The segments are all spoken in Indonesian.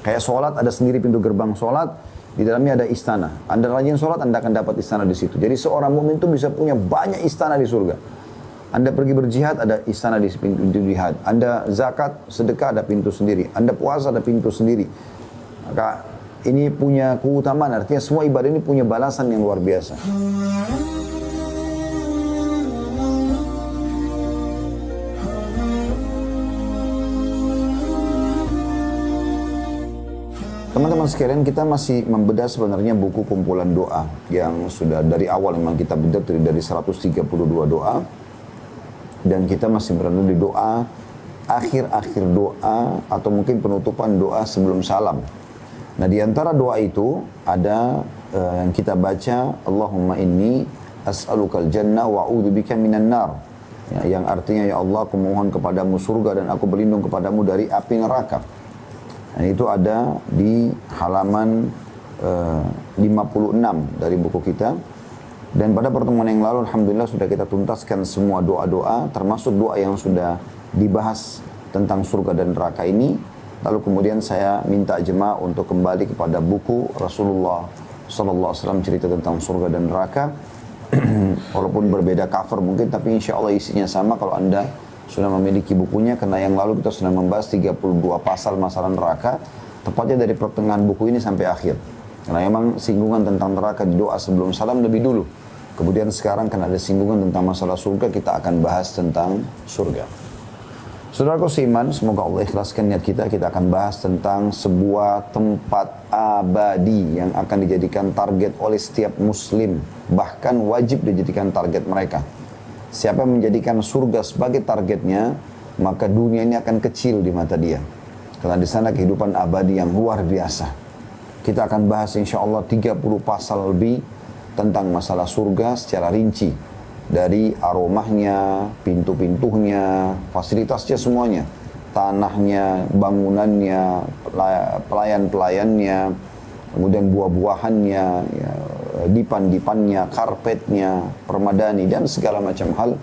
Kayak sholat ada sendiri pintu gerbang sholat, di dalamnya ada istana. Anda rajin sholat, Anda akan dapat istana di situ. Jadi seorang mukmin itu bisa punya banyak istana di surga. Anda pergi berjihad, ada istana di pintu jihad. Anda zakat, sedekah, ada pintu sendiri. Anda puasa, ada pintu sendiri. Maka ini punya keutamaan, artinya semua ibadah ini punya balasan yang luar biasa. Teman-teman sekalian, kita masih membedah sebenarnya buku kumpulan doa yang sudah dari awal memang kita bedah dari 132 doa, dan kita masih berada di doa akhir-akhir doa atau mungkin penutupan doa sebelum salam. Nah, di antara doa itu ada yang kita baca, Allahumma inni as'alukal jannah wa a'udzubika minan nar. Ya, yang artinya, ya Allah, aku mohon kepadamu surga dan aku berlindung kepadamu dari api neraka. Nah, itu ada di halaman 56 dari buku kita. Dan pada pertemuan yang lalu, alhamdulillah sudah kita tuntaskan semua doa-doa, termasuk doa yang sudah dibahas tentang surga dan neraka ini. Lalu kemudian saya minta jemaah untuk kembali kepada buku Rasulullah SAW cerita tentang surga dan neraka. Walaupun berbeda cover mungkin, tapi insya Allah isinya sama kalau Anda sudah memiliki bukunya, karena yang lalu kita sudah membahas 32 pasal masalah neraka, tepatnya dari pertengahan buku ini sampai akhir. Karena memang singgungan tentang neraka di doa sebelum salam lebih dulu. Kemudian sekarang karena ada singgungan tentang masalah surga, kita akan bahas tentang surga. Saudaraku seiman, semoga Allah ikhlaskan niat kita. Kita akan bahas tentang sebuah tempat abadi yang akan dijadikan target oleh setiap muslim. Bahkan wajib dijadikan target mereka. Siapa yang menjadikan surga sebagai targetnya, maka dunia ini akan kecil di mata dia. Karena di sana kehidupan abadi yang luar biasa. Kita akan bahas insya Allah 30 pasal lebih tentang masalah surga secara rinci. Dari aromahnya, pintu-pintunya, fasilitasnya semuanya. Tanahnya, bangunannya, pelayan-pelayannya, kemudian buah-buahannya, ya, dipan-dipannya, karpetnya, permadani, dan segala macam hal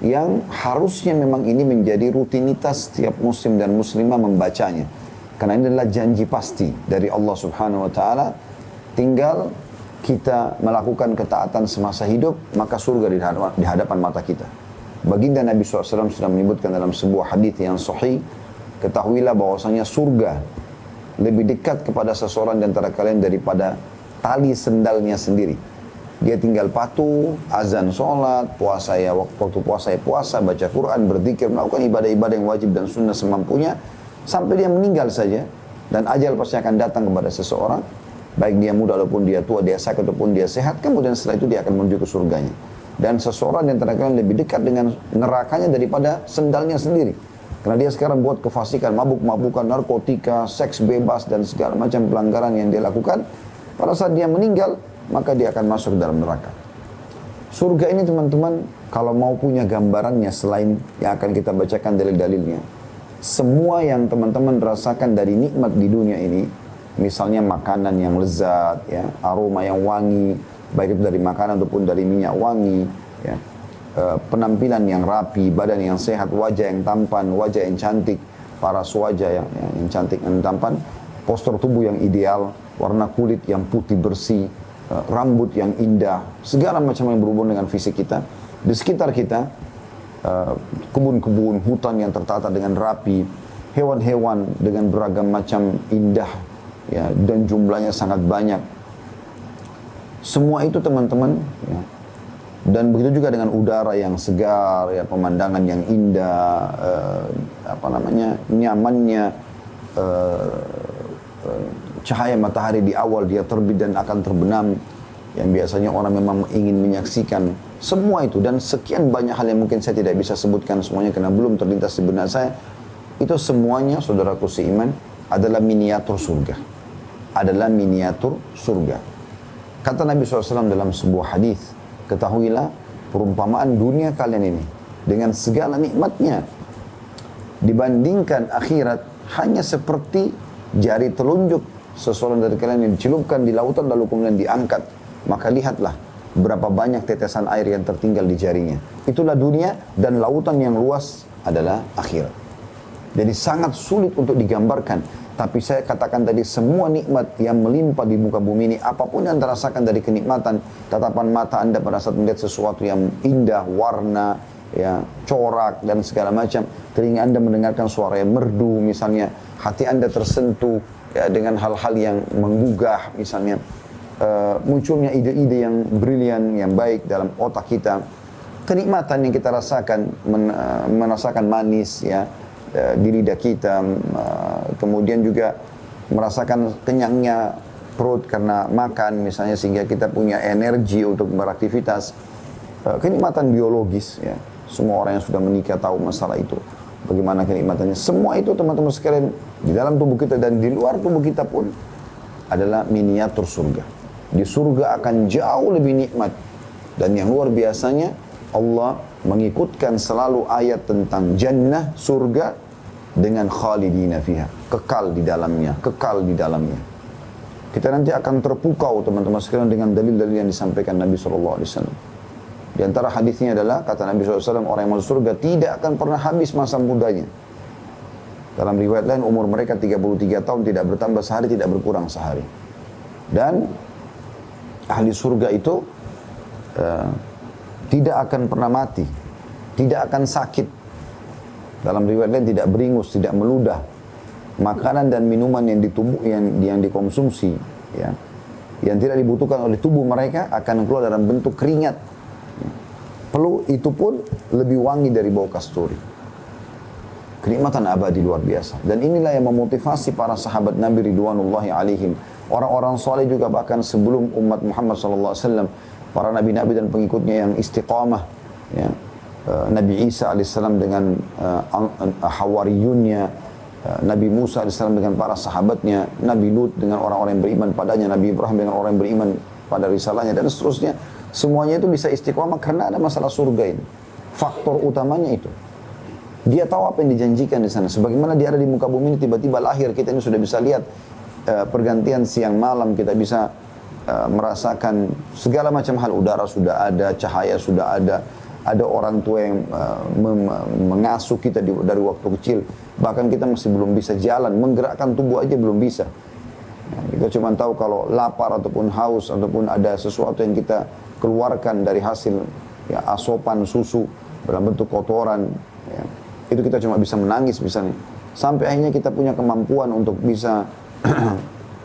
yang harusnya memang ini menjadi rutinitas setiap muslim dan muslimah membacanya. Karena ini adalah janji pasti dari Allah Subhanahu wa Ta'ala. Tinggal kita melakukan ketaatan semasa hidup, maka surga di hadapan mata kita. Baginda Nabi SAW sudah menyebutkan dalam sebuah hadis yang sahih, ketahuilah bahwasanya surga lebih dekat kepada seseorang di antara kalian daripada tali sendalnya sendiri. Dia tinggal patuh, azan sholat, puasa ya waktu puasa ya puasa, baca Quran, berzikir, melakukan ibadah-ibadah yang wajib dan sunnah semampunya, sampai dia meninggal saja. Dan ajal pasti akan datang kepada seseorang, baik dia muda ataupun dia tua, dia sakit ataupun dia sehat, kemudian setelah itu dia akan menuju ke surganya. Dan seseorang di antara kalian lebih dekat dengan nerakanya daripada sendalnya sendiri. Karena dia sekarang buat kefasikan, mabuk-mabukan, narkotika, seks bebas, dan segala macam pelanggaran yang dia lakukan. Pada saat dia meninggal, maka dia akan masuk ke dalam neraka. Surga ini teman-teman, kalau mau punya gambarannya selain yang akan kita bacakan dalil-dalilnya, semua yang teman-teman rasakan dari nikmat di dunia ini, misalnya makanan yang lezat, ya, aroma yang wangi, baik itu dari makanan ataupun dari minyak wangi, ya, penampilan yang rapi, badan yang sehat, wajah yang tampan, wajah yang cantik, paras wajah yang cantik dan tampan, postur tubuh yang ideal, warna kulit yang putih bersih, rambut yang indah, segala macam yang berhubungan dengan fisik kita. Di sekitar kita, kebun-kebun, hutan yang tertata dengan rapi, hewan-hewan dengan beragam macam indah, ya, dan jumlahnya sangat banyak. Semua itu teman-teman, ya, dan begitu juga dengan udara yang segar, ya, pemandangan yang indah, nyamannya, cahaya matahari di awal dia terbit dan akan terbenam, yang biasanya orang memang ingin menyaksikan semua itu, dan sekian banyak hal yang mungkin saya tidak bisa sebutkan semuanya karena belum terlintas di benak saya. Itu semuanya, saudaraku seiman, adalah miniatur surga. Adalah miniatur surga. Kata Nabi SAW dalam sebuah hadis, ketahuilah perumpamaan dunia kalian ini dengan segala nikmatnya dibandingkan akhirat hanya seperti jari telunjuk seseorang dari kalian yang dicelupkan di lautan lalu kemudian diangkat. Maka lihatlah berapa banyak tetesan air yang tertinggal di jarinya. Itulah dunia, dan lautan yang luas adalah akhirat. Jadi sangat sulit untuk digambarkan. Tapi saya katakan tadi, semua nikmat yang melimpah di muka bumi ini, apapun yang terasakan dari kenikmatan, tatapan mata Anda pada saat melihat sesuatu yang indah, warna, ya, corak, dan segala macam. Telinga Anda mendengarkan suara yang merdu, misalnya. Hati Anda tersentuh ya, dengan hal-hal yang menggugah, misalnya. Munculnya ide-ide yang brilian, yang baik dalam otak kita. Kenikmatan yang kita rasakan, merasakan manis, ya, di lidah kita, kemudian juga merasakan kenyangnya perut karena makan misalnya, sehingga kita punya energi untuk beraktivitas. Kenikmatan biologis, ya, semua orang yang sudah menikah tahu masalah itu, bagaimana kenikmatannya. Semua itu teman-teman sekalian di dalam tubuh kita dan di luar tubuh kita pun adalah miniatur surga. Di surga akan jauh lebih nikmat, dan yang luar biasanya Allah mengikutkan selalu ayat tentang jannah, surga, dengan khalidina fiha, kekal di dalamnya, kekal di dalamnya. Kita nanti akan terpukau teman-teman sekalian dengan dalil-dalil yang disampaikan Nabi SAW. Di antara hadisnya adalah, kata Nabi SAW, orang yang masuk surga tidak akan pernah habis masa mudanya. Dalam riwayat lain, umur mereka 33 tahun, tidak bertambah sehari, tidak berkurang sehari. Dan ahli surga itu tidak akan pernah mati, tidak akan sakit. Dalam riwayat lain tidak beringus, tidak meludah. Makanan dan minuman yang yang dikonsumsi, ya, yang tidak dibutuhkan oleh tubuh mereka akan keluar dalam bentuk keringat. Perlu itu pun lebih wangi dari bau kasturi. Kenikmatan abadi luar biasa. Dan inilah yang memotivasi para sahabat Nabi Ridwanullahi alaihim. Orang-orang soleh juga, bahkan sebelum umat Muhammad SAW, para nabi-nabi dan pengikutnya yang istiqamah, ya. Nabi Isa AS dengan Hawariyunnya, Nabi Musa AS dengan para sahabatnya, Nabi Lut dengan orang-orang yang beriman padanya, Nabi Ibrahim dengan orang yang beriman pada risalahnya, dan seterusnya. Semuanya itu bisa istiqamah karena ada masalah surga ini. Faktor utamanya itu. Dia tahu apa yang dijanjikan di sana. Sebagaimana dia ada di muka bumi ini, tiba-tiba lahir, kita ini sudah bisa lihat pergantian siang malam, kita bisa merasakan segala macam hal. Udara sudah ada, cahaya sudah ada orang tua yang mengasuh kita dari waktu kecil. Bahkan kita masih belum bisa jalan, menggerakkan tubuh aja belum bisa. Nah, kita cuma tahu kalau lapar ataupun haus ataupun ada sesuatu yang kita keluarkan dari hasil, ya, asopan susu dalam bentuk kotoran, ya, itu kita cuma bisa menangis misalnya. Sampai akhirnya kita punya kemampuan untuk bisa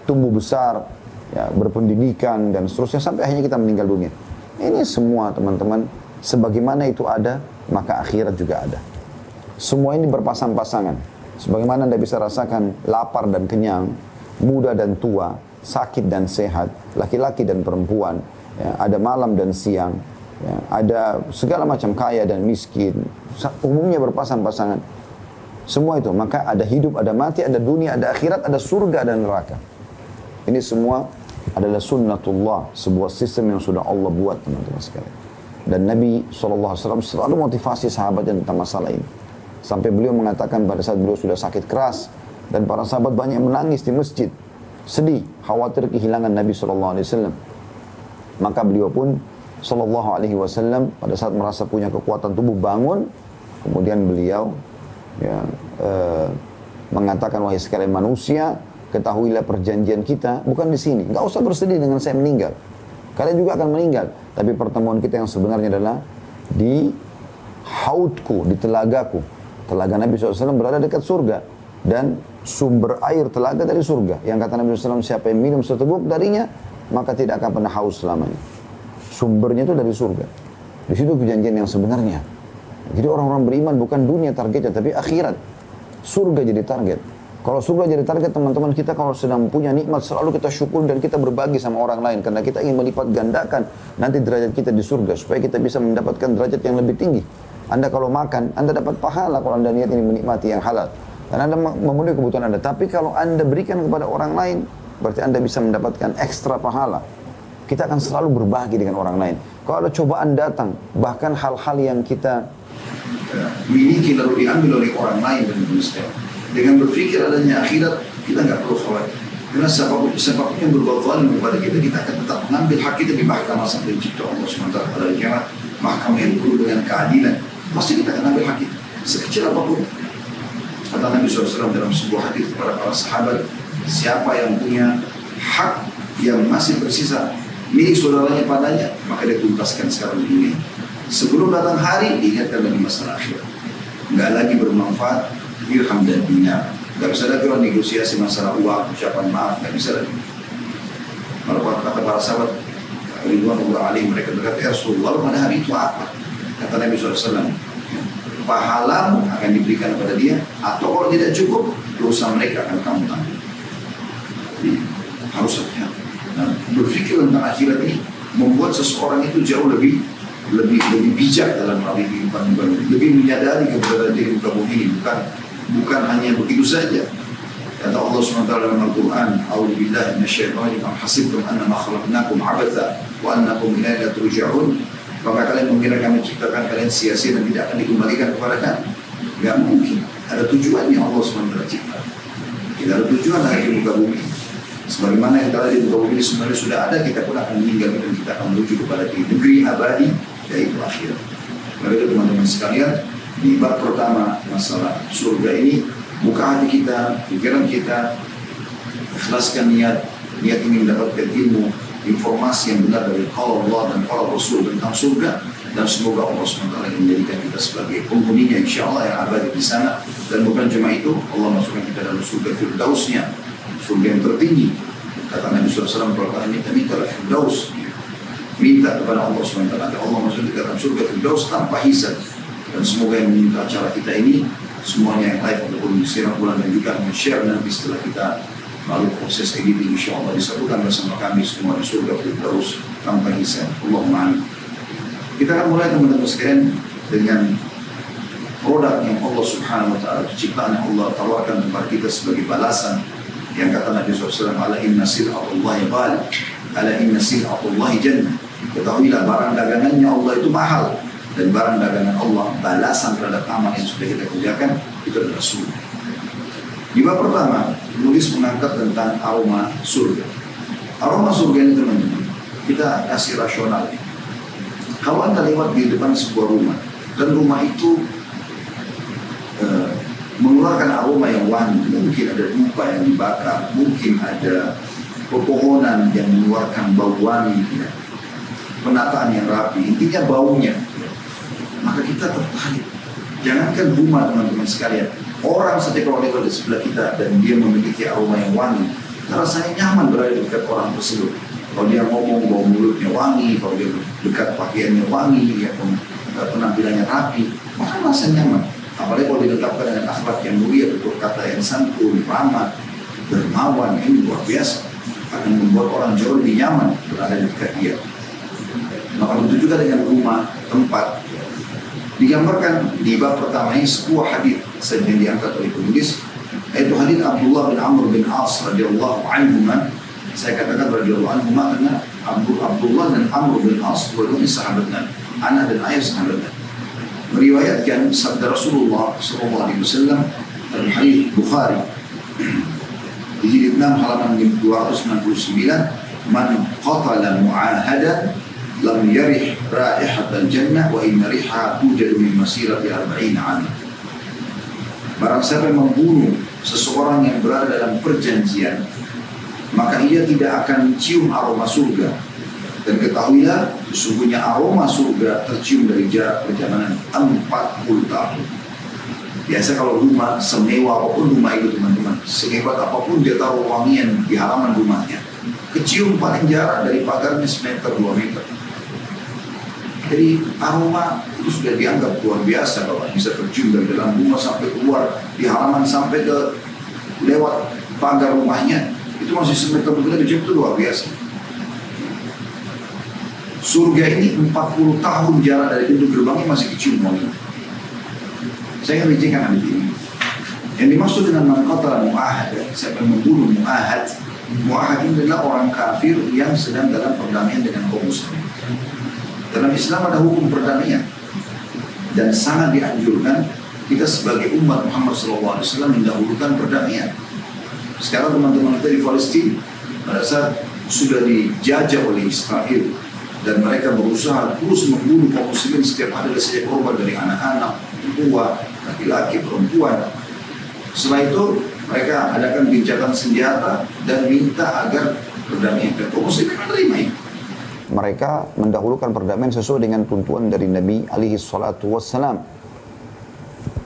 tumbuh besar, ya, berpendidikan dan seterusnya, sampai akhirnya kita meninggal dunia. Ini semua teman-teman, sebagaimana itu ada, maka akhirat juga ada. Semua ini berpasang-pasangan. Sebagaimana Anda bisa rasakan lapar dan kenyang, muda dan tua, sakit dan sehat, laki-laki dan perempuan, ya, ada malam dan siang, ya, ada segala macam kaya dan miskin, umumnya berpasang-pasangan. Semua itu, maka ada hidup, ada mati, ada dunia, ada akhirat, ada surga dan neraka. Ini semua adalah sunnatullah, sebuah sistem yang sudah Allah buat teman-teman sekalian. Dan Nabi SAW selalu motivasi sahabatnya tentang masalah ini. Sampai beliau mengatakan pada saat beliau sudah sakit keras, dan para sahabat banyak menangis di masjid, sedih, khawatir kehilangan Nabi SAW. Maka beliau pun SAW pada saat merasa punya kekuatan tubuh bangun, kemudian beliau, ya, mengatakan, wahai sekalian manusia, ketahuilah perjanjian kita bukan di sini. Enggak usah bersedih dengan saya meninggal. Kalian juga akan meninggal. Tapi pertemuan kita yang sebenarnya adalah di haudku, di telagaku. Telaga Nabi SAW berada dekat surga. Dan sumber air telaga dari surga. Yang kata Nabi SAW, siapa yang minum seteguk darinya, maka tidak akan pernah haus selamanya. Sumbernya itu dari surga. Di situ perjanjian yang sebenarnya. Jadi orang-orang beriman bukan dunia targetnya, tapi akhirat. Surga jadi target. Kalau surga jadi target, teman-teman, kita kalau sedang punya nikmat, selalu kita syukur dan kita berbagi sama orang lain. Karena kita ingin melipat gandakan nanti derajat kita di surga, supaya kita bisa mendapatkan derajat yang lebih tinggi. Anda kalau makan, Anda dapat pahala kalau Anda niat ini menikmati yang halal. Dan Anda memenuhi kebutuhan Anda. Tapi kalau Anda berikan kepada orang lain, berarti Anda bisa mendapatkan ekstra pahala. Kita akan selalu berbagi dengan orang lain. Kalau ada cobaan datang, bahkan hal-hal yang kita miliki lalu diambil oleh orang lain dan Islam. Dengan berpikir adanya akhirat, kita nggak perlu khawatir. Karena siapapun yang berbuat zalim kepada kita, kita akan tetap mengambil hak kita di mahkamah sampai dicipta Allah SWT pada kiamat. Mahkamah yang penuh dengan keadilan, pasti kita akan ambil hak kita, sekecil apapun. Kata Nabi SAW dalam sebuah hadis kepada para sahabat, siapa yang punya hak yang masih tersisa milik saudaranya padanya, maka dia tuntaskan sekarang di dunia. Sebelum datang hari, diingatkan lagi masalah akhirat. Nggak lagi bermanfaat dirham dan dinar. Nggak bisa lagi orang negosiasi masalah uang, ucapan maaf, nggak bisa lagi. Malah kata para sahabat, Ridwanullah alaihim, mereka berkata, ya Rasulullah, pada hari itu apa? Kata Nabi SAW, pahalamu akan diberikan kepada dia, atau kalau tidak cukup, dosa mereka akan kamu tanggung. Jadi harus hati-hati. Nah, berpikir tentang akhirat ini membuat seseorang itu jauh lebih bijak dalam hal kehidupan, lebih menyadari keberadaan diri muka bumi ini, bukan hanya begitu saja. Kata Allah SWT dalam Al-Quran, A'udzubillahi minasyaitonir rajim, am hasibtum annama khalaqnakum abatha wa annakum ilaina la turja'un. Maka kalian mengira kami ciptakan kalian sia-sia dan tidak akan dikembalikan kepada kami? Gak mungkin. Ada tujuannya Allah SWT cipta. Tidak ada tujuan lagi di muka bumi. Sebagaimana yang telah di muka bumi ini sebenarnya sudah ada, kita pun akan meninggal dan kita akan menuju kepada negeri abadi, yaitu akhirat. Maka itu teman-teman sekalian, di bab pertama masalah surga ini, buka hati kita, pikiran kita, ikhlaskan niat ingin mendapatkan ilmu, informasi yang benar dari Allah dan Rasul tentang surga, dan semoga Allah SWT menjadikan kita sebagai penghuninya insyaAllah yang abadi di sana. Dan bukan cuma itu, Allah masukkan kita dalam surga Firdausnya, surga yang tertinggi. Kata Nabi SAW, kalau kalian minta Firdaus, minta kepada Allah SWT, Allah masukkan kita dalam surga Firdaus tanpa hisab. Dan semoga yang meminta acara kita ini semuanya yang live ataupun siaran ulang dan juga men-share nanti setelah kita melalui proses editing, insyaAllah disatukan bersama kami semua di surga Firdaus tanpa hisab. Allahumma amin. Kita akan mulai teman-teman sekalian dengan produk yang Allah Subhanahu Wa Taala, ciptaan yang Allah tawarkan kepada kita sebagai balasan. Yang kata Nabi SAW, ala inna sil'atullahi ghali, ala inna sil'atullahi jannah. Ketahuilah barang dagangannya Allah itu mahal, dan barang dagangan Allah, balasan terhadap amal yang sudah kita kerjakan, itu adalah surga. Di bab pertama, penulis mengangkat tentang aroma surga. Aroma surga ini teman-teman, kita kasih rasional. Kalau Anda lewat di depan sebuah rumah, dan rumah itu mengeluarkan aroma yang wangi, mungkin ada dupa yang dibakar, mungkin ada pepohonan yang mengeluarkan bau wangi, ya. Penataan yang rapi, intinya baunya, maka kita tertarik. Jangankan rumah teman-teman sekalian, orang saja kalau lewat di sebelah kita dan dia memiliki aroma yang wangi, rasanya nyaman berada di dekat orang tersebut. Kalau dia ngomong, bau mulutnya wangi, kalau dia dekat pakaiannya wangi, ya, penampilannya rapi, maka rasa nyaman. Apalagi kalau ditetapkan dengan akhlak yang mulia, tutur kata yang santun, ramah, dermawan, ini luar biasa, akan membuat orang jauh lebih nyaman berada di dekat dia. Maka begitu juga dengan rumah, tempat. Digambarkan di bab pertama ini sebuah hadis saja yang diangkat oleh penulis, yaitu hadis Abdullah bin Amr bin As radhiyallahu anhuma. Saya katakan radhiyallahu anhuma karena Abdullah dan Amr bin As dua-duanya sahabat Nabi, anak dan ayah sahabat Nabi. Meriwayatkan sabda Rasulullah SAW dalam hadis Bukhari di jilid 6 halaman 269, man qatala mu'ahadan lam yarih raihatal jannah wa inna riha tujadu min masirati 40 'am. Barang siapa yang membunuh seseorang yang berada dalam perjanjian, maka ia tidak akan cium aroma surga. Dan ketahuilah, sesungguhnya aroma surga tercium dari jarak perjalanan 40 tahun. Biasa kalau rumah, semewah apapun rumah itu teman-teman, sehebat apapun dia taruh wangian di halaman rumahnya, kecium paling jarak dari pagarnya 1 meter, 2 meter. Jadi aroma itu sudah dianggap luar biasa kalau bisa tercium dari dalam rumah sampai keluar di halaman sampai ke lewat pagar rumahnya, itu masih 1 meter begitu dicium, itu luar biasa. Surga ini 40 tahun jarak dari pintu gerbangnya masih kecium wangi. Saya akan rincikan hadis ini. Yang dimaksud dengan man qatala mu'ahad, siapa yang membunuh mu'ahad. Mu'ahad ini adalah orang kafir yang sedang dalam perdamaian dengan kaum muslimin. Dalam Islam ada hukum perdamaian, dan sangat dianjurkan kita sebagai umat Muhammad SAW mendahulukan perdamaian. Sekarang teman-teman kita di Palestina pada saat sudah dijajah oleh Israel, dan mereka berusaha terus membunuh kaum muslimin, setiap hari ada saja korban dari anak-anak, tua, laki-laki, perempuan. Setelah itu mereka adakan gencatan senjata dan minta agar perdamaian. Dan kaum muslimin menerima itu. Mereka mendahulukan perdamaian sesuai dengan tuntunan dari Nabi alaihi salatu wassalam.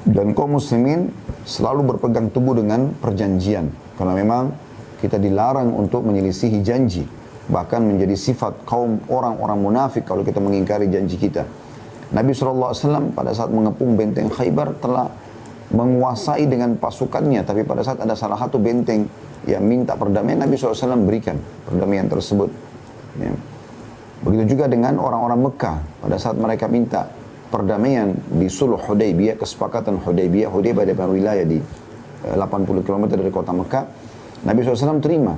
Dan kaum muslimin selalu berpegang teguh dengan perjanjian. Karena memang kita dilarang untuk menyelisihi janji. Bahkan menjadi sifat kaum orang-orang munafik kalau kita mengingkari janji kita. Nabi SAW pada saat mengepung benteng Khaybar telah menguasai dengan pasukannya. Tapi pada saat ada salah satu benteng yang minta perdamaian, Nabi SAW berikan perdamaian tersebut. Ya. Begitu juga dengan orang-orang Mekah. Pada saat mereka minta perdamaian di Sulh Hudaybiyah, kesepakatan Hudaybiyah. Hudaybiyah adalah wilayah di 80 km dari kota Mekah. Nabi SAW terima.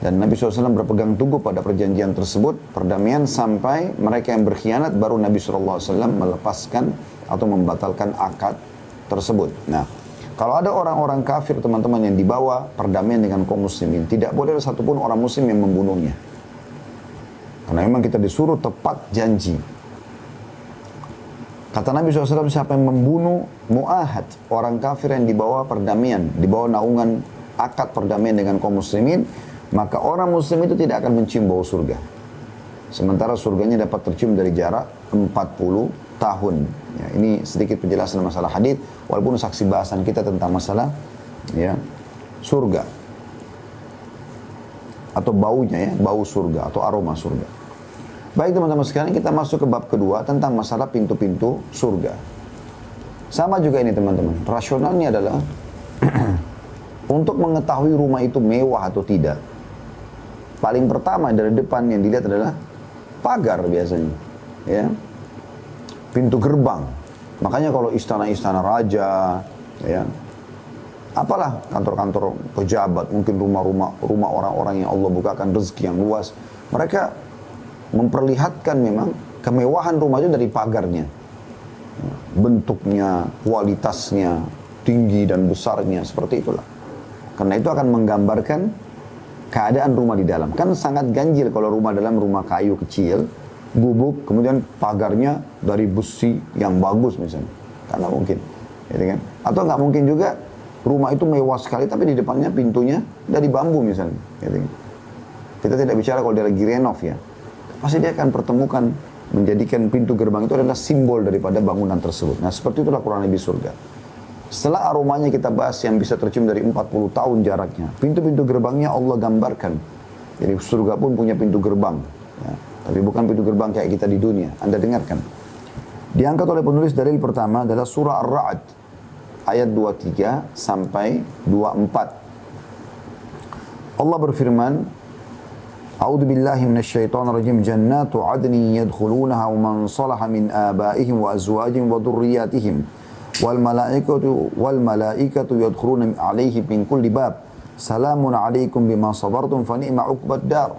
Dan Nabi SAW berpegang teguh pada perjanjian tersebut, perdamaian, sampai mereka yang berkhianat baru Nabi SAW melepaskan atau membatalkan akad tersebut. Nah, kalau ada orang-orang kafir teman-teman yang dibawa perdamaian dengan kaum muslimin, tidak boleh ada satupun orang muslim yang membunuhnya. Karena memang kita disuruh tepat janji. Kata Nabi SAW, siapa yang membunuh mu'ahad, orang kafir yang dibawa perdamaian, dibawa naungan akad perdamaian dengan kaum muslimin, maka orang muslim itu tidak akan mencium bau surga. Sementara surganya dapat tercium dari jarak 40 tahun. Ya, ini sedikit penjelasan masalah hadis, walaupun saksi bahasan kita tentang masalah ya surga atau baunya ya, bau surga atau aroma surga. Baik teman-teman sekalian, kita masuk ke bab kedua tentang masalah pintu-pintu surga. Sama juga ini teman-teman, rasionalnya adalah untuk mengetahui rumah itu mewah atau tidak, paling pertama dari depan yang dilihat adalah pagar biasanya, ya, pintu gerbang. Makanya kalau istana-istana raja, ya, apalah kantor-kantor pejabat, mungkin rumah orang-orang yang Allah bukakan rezeki yang luas, mereka memperlihatkan memang kemewahan rumah itu dari pagarnya, bentuknya, kualitasnya, tinggi dan besarnya, seperti itulah. Karena itu akan menggambarkan keadaan rumah di dalam. Kan sangat ganjil kalau rumah dalam rumah kayu kecil, gubuk, kemudian pagarnya dari besi yang bagus misalnya. Karena mungkin, gitu kan? Atau nggak mungkin juga rumah itu mewah sekali, tapi di depannya pintunya dari bambu misalnya. Gitu kan? Kita tidak bicara kalau dia lagi renov ya. Pasti dia akan pertemukan, menjadikan pintu gerbang itu adalah simbol daripada bangunan tersebut. Nah seperti itulah kurang lebih surga. Setelah aromanya kita bahas yang bisa tercium dari 40 tahun jaraknya. Pintu-pintu gerbangnya Allah gambarkan. Jadi surga pun punya pintu gerbang. Ya. Tapi bukan pintu gerbang kayak kita di dunia. Anda dengarkan. Diangkat oleh penulis dalil pertama adalah surah Ar-Ra'd. Ayat 23 sampai 24. Allah berfirman, A'udzu billahi minasyaitonir rajim. Jannatu 'adnin yadkhulunaha wa man salaha min abaihim wa azwajihim wa dhurriyyatihim. Wal malaikatu yadkhuluna alaihi min kulli bab. Salamun alaikum bima sabartum fa ni'ma 'uqbad dar.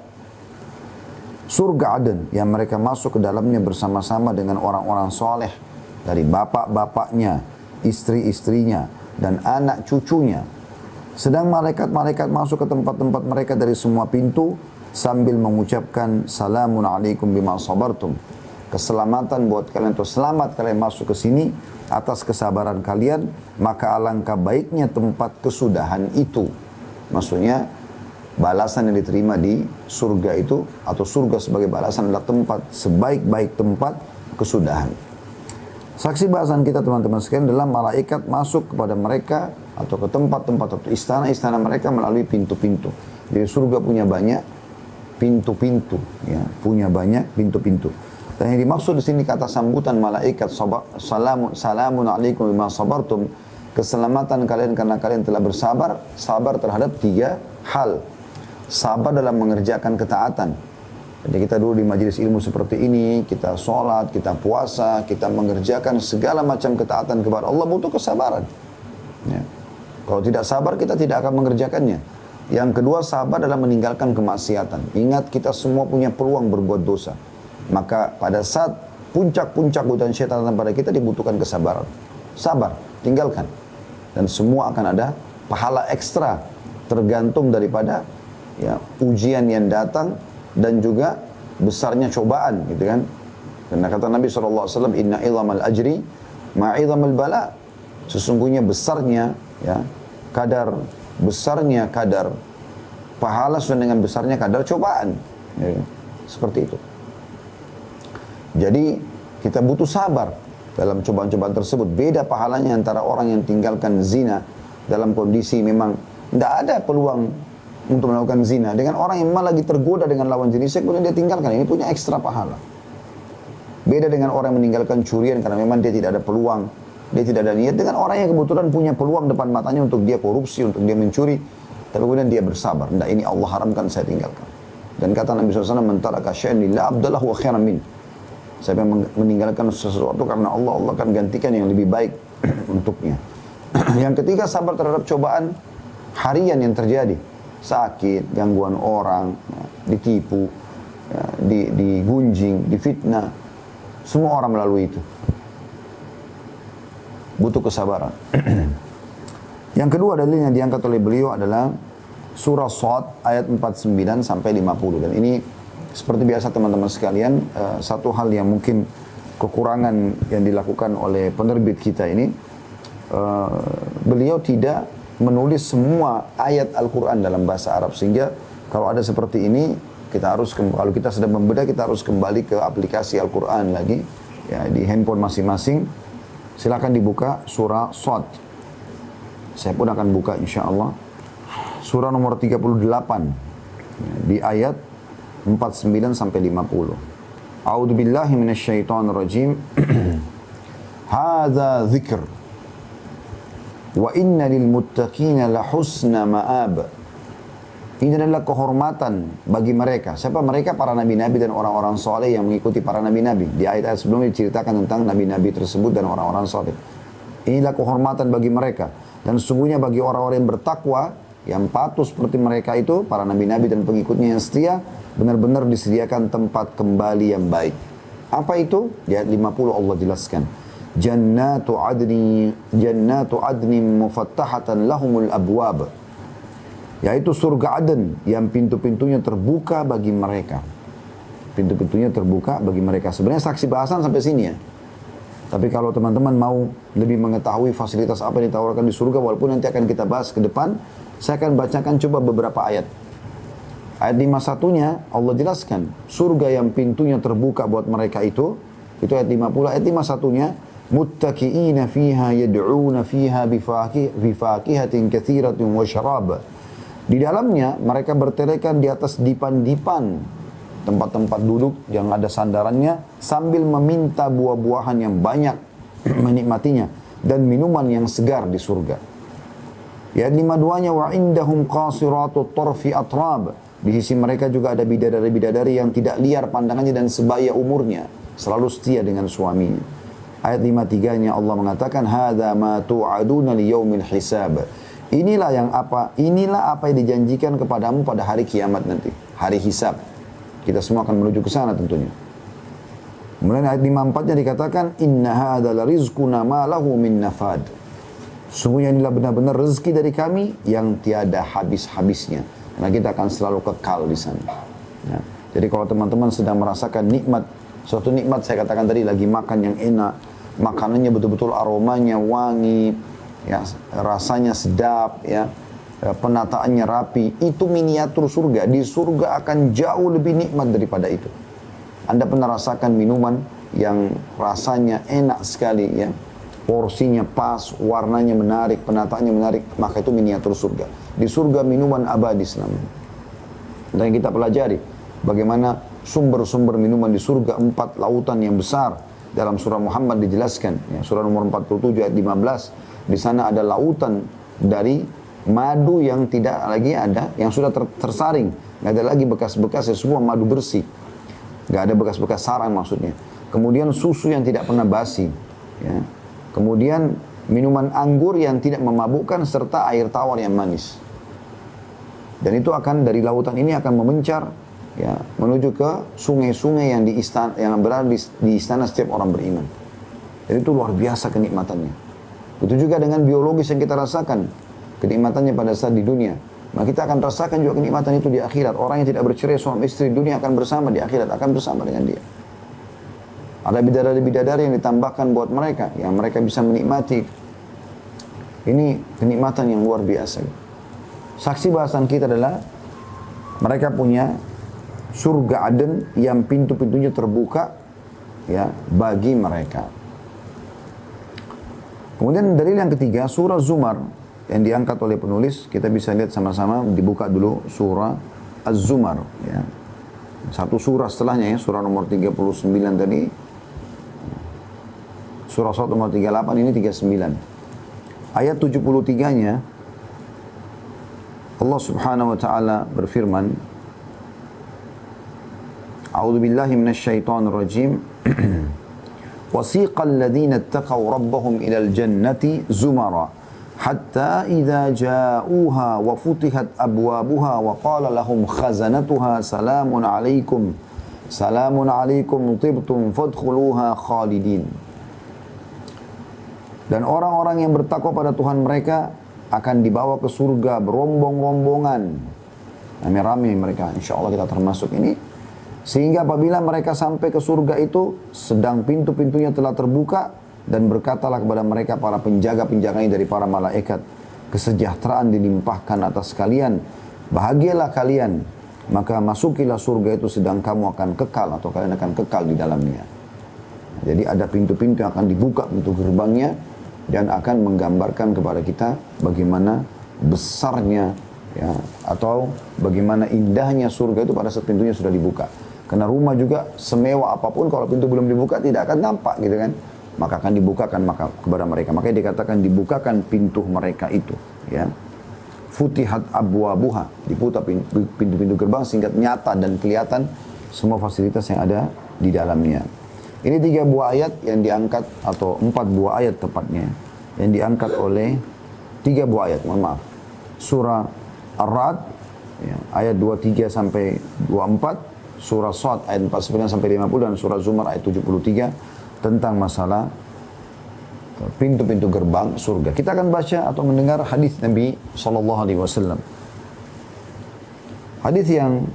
Surga Aden yang mereka masuk ke dalamnya bersama-sama dengan orang-orang soleh dari bapak-bapaknya, istri-istrinya, dan anak cucunya. Sedang malaikat-malaikat masuk ke tempat-tempat mereka dari semua pintu sambil mengucapkan salamun alaikum bima sabartum. Keselamatan buat kalian, atau selamat kalian masuk ke sini atas kesabaran kalian, maka alangkah baiknya tempat kesudahan itu. Maksudnya balasan yang diterima di surga itu, atau surga sebagai balasan adalah tempat, sebaik-baik tempat kesudahan. Saksi bahasan kita teman-teman sekalian adalah malaikat masuk kepada mereka atau ke tempat-tempat atau istana-istana mereka melalui pintu-pintu. Jadi surga punya banyak pintu-pintu, ya, punya banyak pintu-pintu. Dan yang dimaksud di sini kata sambutan malaikat salamun alaikum bima sabartum, keselamatan kalian karena kalian telah bersabar, sabar terhadap 3 hal. Sabar dalam mengerjakan ketaatan. Jadi kita dulu di majelis ilmu seperti ini, kita sholat, kita puasa, kita mengerjakan segala macam ketaatan kepada Allah, butuh kesabaran. Ya. Kalau tidak sabar, kita tidak akan mengerjakannya. Yang kedua, sabar dalam meninggalkan kemaksiatan. Ingat, kita semua punya peluang berbuat dosa. Maka pada saat puncak-puncak godaan syaitan pada kita dibutuhkan kesabaran. Sabar, tinggalkan. Dan semua akan ada pahala ekstra tergantung daripada ya, ujian yang datang dan juga besarnya cobaan, gitu kan. Karena kata Nabi SAW, inna idhamal ajri ma'idhamal bala. Sesungguhnya besarnya ya kadar besarnya kadar pahala, sesuai dengan besarnya kadar cobaan. Ya, seperti itu. Jadi kita butuh sabar dalam cobaan-cobaan tersebut. Beda pahalanya antara orang yang tinggalkan zina dalam kondisi memang tidak ada peluang untuk melakukan zina, dengan orang yang memang lagi tergoda dengan lawan jenisnya kemudian dia tinggalkan. Ini punya ekstra pahala. Beda dengan orang yang meninggalkan curian karena memang dia tidak ada peluang, dia tidak ada niat, dengan orang yang kebetulan punya peluang depan matanya untuk dia korupsi, untuk dia mencuri, tapi kemudian dia bersabar. Tidak, ini Allah haramkan, saya tinggalkan. Dan kata Nabi SAW, "Man taraka syai'an lillah abdalahu wa khairan min." Siapa yang meninggalkan sesuatu karena Allah, Allah akan gantikan yang lebih baik untuknya. Yang ketiga, sabar terhadap cobaan harian yang terjadi. Sakit, gangguan orang, ditipu, digunjing, difitnah. Semua orang melalui itu. Butuh kesabaran. Yang kedua dalil yang diangkat oleh beliau adalah surah Shad ayat 49 sampai 50. Dan ini seperti biasa teman-teman sekalian, satu hal yang mungkin kekurangan yang dilakukan oleh penerbit kita ini, beliau tidak menulis semua ayat Al-Quran dalam bahasa Arab, sehingga kalau ada seperti ini kita harus, kalau kita sedang membedah, kita harus kembali ke aplikasi Al-Quran lagi ya, di handphone masing-masing. Silakan dibuka surah Shad. Saya pun akan buka insya Allah surah nomor 38 ya, di ayat 49 sampai 50. A'udzu billahi minasyaitonir rajim. Hadza dzikr wa inna lil muttaqina la husna ma'ab. Ini adalah kehormatan bagi mereka. Siapa mereka? Para nabi-nabi dan orang-orang soleh yang mengikuti para nabi-nabi. Di ayat-ayat sebelumnya diceritakan tentang nabi-nabi tersebut dan orang-orang soleh. Inilah kehormatan bagi mereka. Dan sesungguhnya bagi orang-orang yang bertakwa, yang patuh seperti mereka itu, para nabi-nabi dan pengikutnya yang setia, benar-benar disediakan tempat kembali yang baik. Apa itu? Di ayat 50 Allah jelaskan. Jannatu adni mufattahatan lahumul abwab. Yaitu surga Aden yang pintu-pintunya terbuka bagi mereka. Pintu-pintunya terbuka bagi mereka. Sebenarnya saksi bahasan sampai sini ya. Tapi kalau teman-teman mau lebih mengetahui fasilitas apa yang ditawarkan di surga, walaupun nanti akan kita bahas ke depan, saya akan bacakan coba beberapa ayat. Ayat 51-nya Allah jelaskan surga yang pintunya terbuka buat mereka itu ayat 50. Ayat 51-nya muttaqiina fiha yad'una fiha bifaqihatin katsiratin wa syarab. Di dalamnya mereka bertelekan di atas dipan-dipan, tempat-tempat duduk yang ada sandarannya, sambil meminta buah-buahan yang banyak menikmatinya dan minuman yang segar di surga. Ayat 52-nya wa indahum qasiratut tarfi atrab. Di sisi mereka juga ada bidadari-bidadari yang tidak liar pandangannya dan sebaya umurnya, selalu setia dengan suaminya. Ayat 53-nya Allah mengatakan hadza ma tu'aduna liyaumil hisab. Inilah apa yang dijanjikan kepadamu pada hari kiamat nanti, hari hisab. Kita semua akan menuju ke sana tentunya. Kemudian ayat 54-nya dikatakan inna hadzal rizquna ma lahu min nafad. Sungguhnya inilah benar-benar rezeki dari kami yang tiada habis-habisnya. Karena kita akan selalu kekal di sana. Ya. Jadi kalau teman-teman sedang merasakan nikmat, suatu nikmat saya katakan tadi, lagi makan yang enak, makanannya betul-betul aromanya wangi, ya, rasanya sedap, ya, penataannya rapi, itu miniatur surga. Di surga akan jauh lebih nikmat daripada itu. Anda pernah rasakan minuman yang rasanya enak sekali, ya, porsinya pas, warnanya menarik, penataannya menarik, maka itu miniatur surga. Di surga minuman abadi selamanya. Dan kita pelajari bagaimana sumber-sumber minuman di surga, 4 lautan yang besar. Dalam surah Muhammad dijelaskan, ya, surah nomor 47 ayat 15, di sana ada lautan dari madu yang tidak lagi ada, yang sudah tersaring, nggak ada lagi bekas-bekasnya, semua madu bersih, nggak ada bekas-bekas sarang maksudnya. Kemudian susu yang tidak pernah basi, ya. Kemudian minuman anggur yang tidak memabukkan serta air tawar yang manis. Dan itu akan dari lautan ini akan memencar, ya, menuju ke sungai-sungai yang berada di istana setiap orang beriman. Jadi itu luar biasa kenikmatannya. Itu juga dengan biologis yang kita rasakan, kenikmatannya pada saat di dunia. Nah, kita akan rasakan juga kenikmatan itu di akhirat. Orang yang tidak bercerai suami istri di dunia akan bersama di akhirat, akan bersama dengan dia. Ada bidadari-bidadari yang ditambahkan buat mereka, yang mereka bisa menikmati Ini kenikmatan yang luar biasa. Saksi bahasan kita adalah mereka punya surga Aden yang pintu-pintunya terbuka ya bagi mereka. Kemudian dalil yang ketiga, surah Zumar yang diangkat oleh penulis, kita bisa lihat sama-sama, dibuka dulu surah Az-Zumar ya. Satu surah setelahnya ya, surah nomor 39 tadi. Surah Sot nomor 38, ini 39. Ayat 73-nya Allah Subhanahu wa taala berfirman, A'udzu billahi minasyaitonir rajim. Wasiqal ladzina ittaqaw rabbahum ilal jannati zumara hatta idza ja'uha wa futihat abwabuha wa qala lahum khazanatuha salamun alaikum tibtum fadkhuluha khalidin. Dan orang-orang yang bertakwa pada Tuhan mereka akan dibawa ke surga berombong-rombongan. Rame-rame mereka, insya Allah kita termasuk ini. Sehingga apabila mereka sampai ke surga itu, sedang pintu-pintunya telah terbuka, dan berkatalah kepada mereka para penjaga-penjaganya dari para malaikat, kesejahteraan dilimpahkan atas kalian, bahagialah kalian, maka masukilah surga itu sedang kamu akan kekal atau kalian akan kekal di dalamnya. Jadi ada pintu-pintu yang akan dibuka, pintu gerbangnya, dan akan menggambarkan kepada kita bagaimana besarnya ya, atau bagaimana indahnya surga itu pada saat pintunya sudah dibuka. Karena rumah juga semewah apapun kalau pintu belum dibuka tidak akan nampak gitu kan. Maka akan dibukakan kepada mereka. Makanya dikatakan dibukakan pintu mereka itu ya. Futihat abwabuha, dibuka pintu-pintu gerbang sehingga nyata dan kelihatan semua fasilitas yang ada di dalamnya. Ini 3 buah ayat yang diangkat, atau 4 buah ayat tepatnya, yang diangkat oleh 3 buah ayat, mohon maaf. Surah Ar-Ra'd, ya, ayat 23 sampai 24, surah Shad ayat 49 sampai 50, dan surah Zumar ayat 73, tentang masalah pintu-pintu gerbang surga. Kita akan baca atau mendengar hadis Nabi SAW. Hadis yang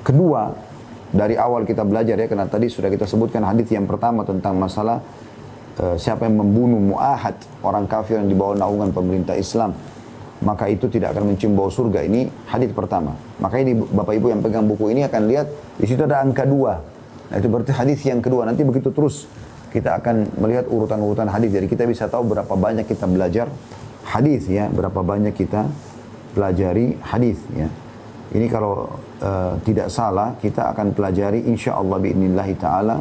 kedua, dari awal kita belajar ya, karena tadi sudah kita sebutkan hadis yang pertama tentang masalah siapa yang membunuh mu'ahad, orang kafir yang di bawah naungan pemerintah Islam, maka itu tidak akan mencium bau surga. Ini hadis pertama. Maka ini Bapak Ibu yang pegang buku ini akan lihat di situ ada angka 2. Nah, itu berarti hadis yang kedua. Nanti begitu terus kita akan melihat urutan-urutan hadis. Jadi kita bisa tahu berapa banyak kita belajar hadis ya, berapa banyak kita pelajari hadis ya. Ini kalau tidak salah kita akan pelajari insyaallah biidznillah taala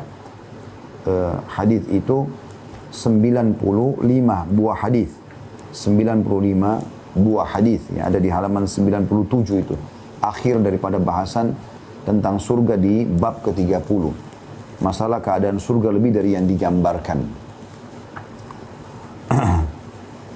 hadis itu 95 buah hadis. 95 buah hadis yang ada di halaman 97 itu. Akhir daripada bahasan tentang surga di bab ke-30. Masalah keadaan surga lebih dari yang digambarkan.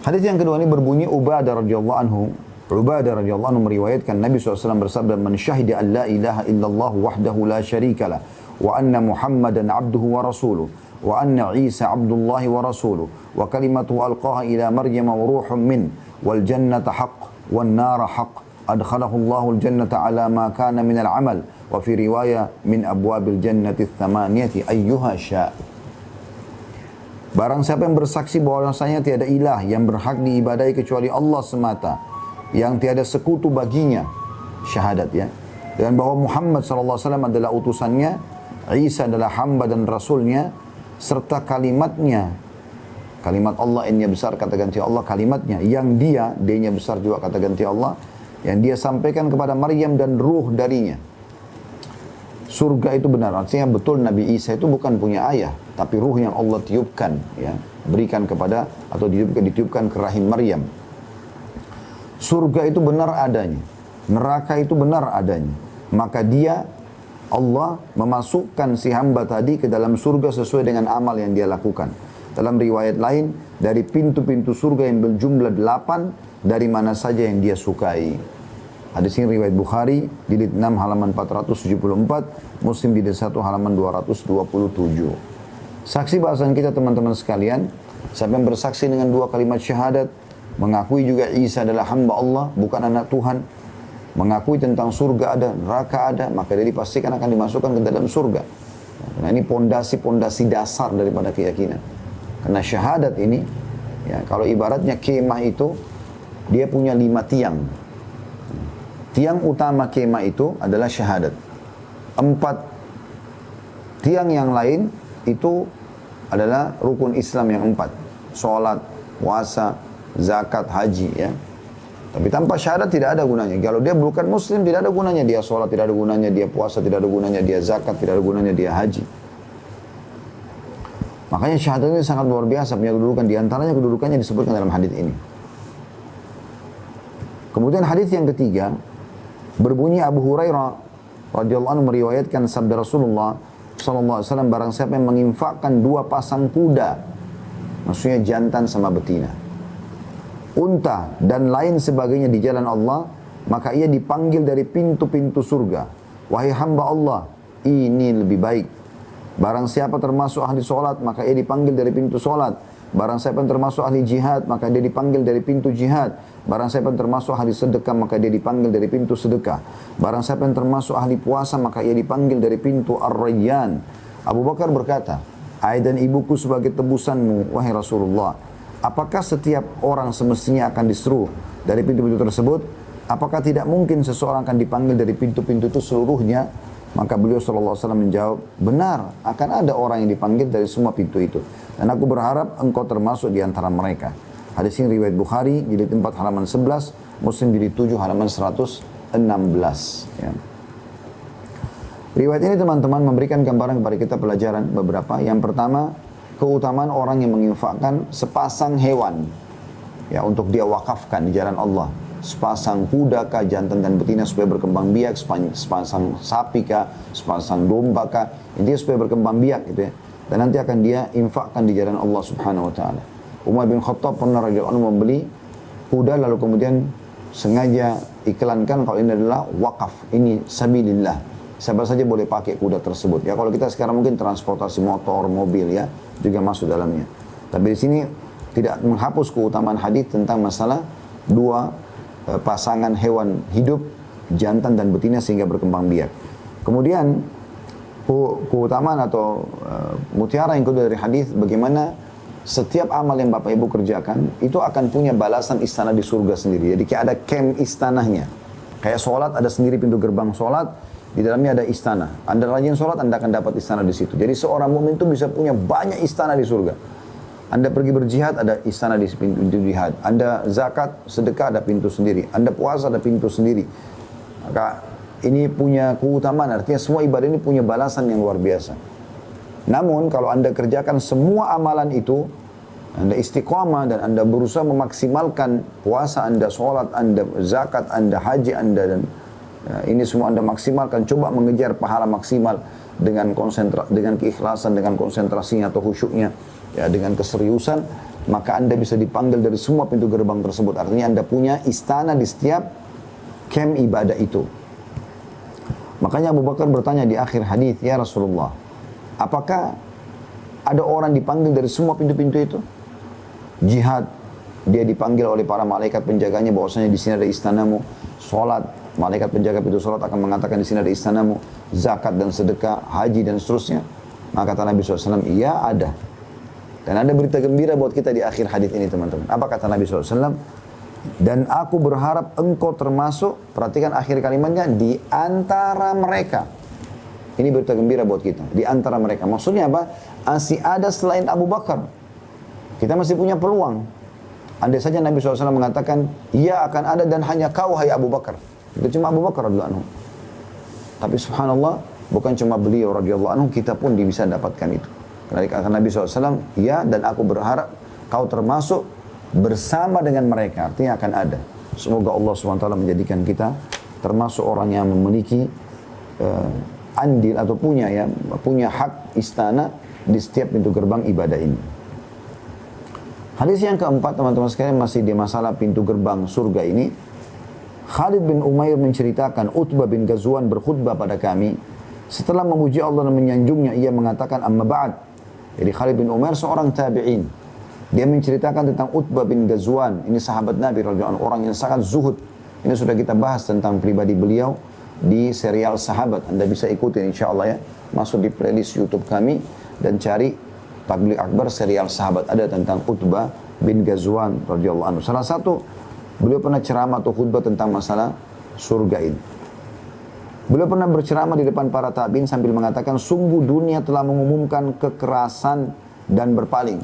Hadis yang kedua ini berbunyi Ubadah radhiyallahu anhu. Ubadah radhiyallahu anhu meriwayatkan Nabi SAW bersabda, "Man syahida an la ilaha illallah wahdahu la syarika lah, wa anna Muhammadan abduhu wa rasuluh, wa anna Isa abdullah wa rasuluh, wa kalimatuhu alqaha ila Maryam wa ruhun min, wal jannata haqq, wan nara haqq, adkhalahu Allahul jannata ala ma kana min al-amal, wa fi riwayah min abwabil jannati thamaniyati ayyuha sya'." Barang siapa yang bersaksi bahwasanya tiada ilah yang berhak diibadahi kecuali Allah semata, yang tiada sekutu baginya, syahadat ya, dan bahwa Muhammad SAW adalah utusannya, Isa adalah hamba dan rasulnya, serta kalimatnya, kalimat Allah N-nya besar kata ganti Allah, kalimatnya yang dia, D-nya besar juga kata ganti Allah, yang dia sampaikan kepada Maryam dan ruh darinya. Surga itu benar, artinya betul Nabi Isa itu bukan punya ayah, tapi ruh yang Allah tiupkan ya, berikan kepada atau ditiupkan ke rahim Maryam. Surga itu benar adanya, neraka itu benar adanya. Maka dia, Allah memasukkan si hamba tadi ke dalam surga sesuai dengan amal yang dia lakukan. Dalam riwayat lain, dari pintu-pintu surga yang berjumlah 8, dari mana saja yang dia sukai. Hadis ini riwayat Bukhari, jilid 6 halaman 474, Muslim jilid 1 halaman 227. Saksi bahasan kita teman-teman sekalian, siapa yang bersaksi dengan 2 kalimat syahadat, mengakui juga Isa adalah hamba Allah, bukan anak Tuhan, mengakui tentang surga ada, neraka ada, maka dia dipastikan akan dimasukkan ke dalam surga. Nah ini pondasi-pondasi dasar daripada keyakinan. Karena syahadat ini Ya, kalau ibaratnya kemah itu dia punya 5 tiang. Tiang utama kemah itu adalah syahadat. 4 tiang yang lain itu adalah rukun Islam yang 4. Sholat, puasa, zakat, haji ya. Tapi tanpa syahadat tidak ada gunanya. Kalau dia bukan muslim tidak ada gunanya. Dia sholat tidak ada gunanya, dia puasa tidak ada gunanya, dia zakat tidak ada gunanya, dia haji. Makanya syahadat ini sangat luar biasa punya kedudukan. Di antaranya kedudukannya disebutkan dalam hadis ini. Kemudian hadis yang ketiga berbunyi Abu Hurairah radhiyallahu anhu meriwayatkan sabda Rasulullah sallallahu alaihi wasallam, barang siapa yang menginfakkan 2 pasang kuda, maksudnya jantan sama betina, unta dan lain sebagainya di jalan Allah, maka ia dipanggil dari pintu-pintu surga. Wahai hamba Allah, ini lebih baik. Barang siapa termasuk ahli solat, maka ia dipanggil dari pintu solat. Barang siapa yang termasuk ahli jihad, maka dia dipanggil dari pintu jihad. Barang siapa yang termasuk ahli sedekah, maka dia dipanggil dari pintu sedekah. Barang siapa yang termasuk ahli puasa, maka ia dipanggil dari pintu Ar-Rayyan. Abu Bakar berkata, ayah dan ibuku sebagai tebusanmu, wahai Rasulullah. Apakah setiap orang semestinya akan diseru dari pintu-pintu tersebut? Apakah tidak mungkin seseorang akan dipanggil dari pintu-pintu itu seluruhnya? Maka beliau SAW menjawab, benar, akan ada orang yang dipanggil dari semua pintu itu. Dan aku berharap engkau termasuk di antara mereka. Hadis ini riwayat Bukhari, jilid 4 halaman 11, Muslim jilid 7 halaman 116. Ya. Riwayat ini teman-teman memberikan gambaran kepada kita pelajaran beberapa. Yang pertama, keutamaan orang yang menginfakkan sepasang hewan ya untuk dia wakafkan di jalan Allah. Sepasang kuda kah, jantan dan betina supaya berkembang biak, sepasang sapi kah, sepasang domba kah, intinya supaya berkembang biak gitu ya. Dan nanti akan dia infakkan di jalan Allah Subhanahu wa taala. Umar bin Khattab pernah radhiyallahu anhu membeli kuda lalu kemudian sengaja iklankan kalau ini adalah wakaf, ini sabilillah. Siapa saja boleh pakai kuda tersebut. Ya kalau kita sekarang mungkin transportasi motor, mobil ya juga masuk dalamnya. Tapi di sini tidak menghapus keutamaan hadis tentang masalah 2 pasangan hewan hidup jantan dan betina sehingga berkembang biak. Kemudian keutamaan atau mutiara yang kedua dari hadis bagaimana setiap amal yang Bapak Ibu kerjakan itu akan punya balasan istana di surga sendiri. Jadi kayak ada camp istanahnya. Kayak sholat ada sendiri pintu gerbang sholat, di dalamnya ada istana. Anda rajin sholat, Anda akan dapat istana di situ. Jadi seorang mukmin itu bisa punya banyak istana di surga. Anda pergi berjihad, ada istana di pintu jihad. Anda zakat, sedekah, ada pintu sendiri. Anda puasa, ada pintu sendiri. Maka ini punya keutamaan, artinya semua ibadah ini punya balasan yang luar biasa. Namun kalau Anda kerjakan semua amalan itu, Anda istiqamah dan Anda berusaha memaksimalkan puasa Anda, sholat Anda, zakat Anda, haji Anda, dan ini semua Anda maksimalkan, coba mengejar pahala maksimal dengan dengan keikhlasan, dengan konsentrasinya atau khusyuknya, ya, dengan keseriusan, maka Anda bisa dipanggil dari semua pintu gerbang tersebut. Artinya Anda punya istana di setiap camp ibadah itu. Makanya Abu Bakar bertanya di akhir hadis, ya Rasulullah, apakah ada orang dipanggil dari semua pintu-pintu itu? Jihad, dia dipanggil oleh para malaikat penjaganya bahwasanya di sini ada istanamu. Salat, malaikat penjaga pintu salat akan mengatakan di sini ada istanamu. Zakat dan sedekah, haji dan seterusnya. Maka kata Nabi SAW, iya ada. Dan ada berita gembira buat kita di akhir hadis ini teman-teman. Apa kata Nabi SAW? Dan aku berharap engkau termasuk, perhatikan akhir kalimatnya, di antara mereka. Ini berita gembira buat kita, di antara mereka. Maksudnya apa? Masih ada selain Abu Bakar. Kita masih punya peluang. Andai saja Nabi SAW mengatakan, ia akan ada dan hanya kau hai Abu Bakar. Itu cuma Abu Bakar radhiyallahu anhu. Tapi subhanallah, bukan cuma beliau radhiyallahu anhu, kita pun bisa dapatkan itu. Karena kata Nabi SAW, ya dan aku berharap kau termasuk bersama dengan mereka. Artinya akan ada. Semoga Allah SWT menjadikan kita termasuk orang yang memiliki andil atau punya hak istana di setiap pintu gerbang ibadah ini. Hadis yang keempat teman-teman sekalian masih di masalah pintu gerbang surga ini. Khalid bin Umair menceritakan Utbah bin Ghazwan berkhutbah pada kami. Setelah memuji Allah dan menyanjungnya, ia mengatakan amma ba'd. Jadi Khalid bin Umair seorang tabi'in. Dia menceritakan tentang Utbah bin Ghazwan. Ini sahabat Nabi radhiyallahu anhu, orang yang sangat zuhud. Ini sudah kita bahas tentang pribadi beliau di serial Sahabat. Anda bisa ikuti insyaallah ya. Masuk di playlist YouTube kami dan cari Tabligh Akbar serial Sahabat, ada tentang Utbah bin Ghazwan radhiyallahu anhu. Salah satu, beliau pernah ceramah atau khutbah tentang masalah surga ini. Beliau pernah berceramah di depan para tabi'in sambil mengatakan, sungguh dunia telah mengumumkan kekerasan dan berpaling.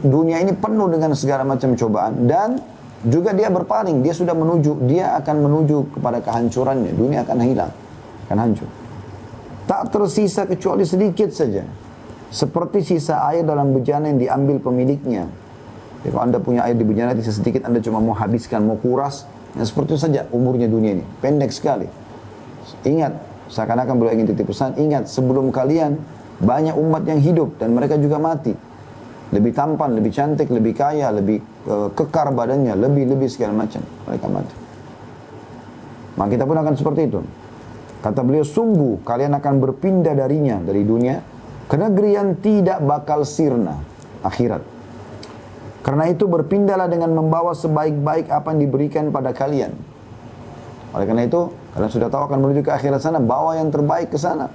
Dunia ini penuh dengan segala macam cobaan dan juga dia berpaling. Dia akan menuju kepada kehancurannya. Dunia akan hilang, akan hancur. Tak tersisa kecuali sedikit saja. Seperti sisa air dalam bejana yang diambil pemiliknya. Jadi kalau anda punya air di bejana, sisa sedikit anda cuma mau habiskan, mau kuras. Nah, seperti itu saja umurnya dunia ini. Pendek sekali. Ingat, seakan-akan beliau ingin titip pesan, ingat sebelum kalian banyak umat yang hidup dan mereka juga mati. Lebih tampan, lebih cantik, lebih kaya, lebih kekar badannya, lebih segala macam. Mereka mati. Maka kita pun akan seperti itu. Kata beliau, sungguh kalian akan berpindah darinya, dari dunia, ke negeri yang tidak bakal sirna, akhirat. Karena itu berpindahlah dengan membawa sebaik-baik apa yang diberikan pada kalian. Oleh karena itu, kalian sudah tahu akan menuju ke akhirat sana, bawa yang terbaik ke sana.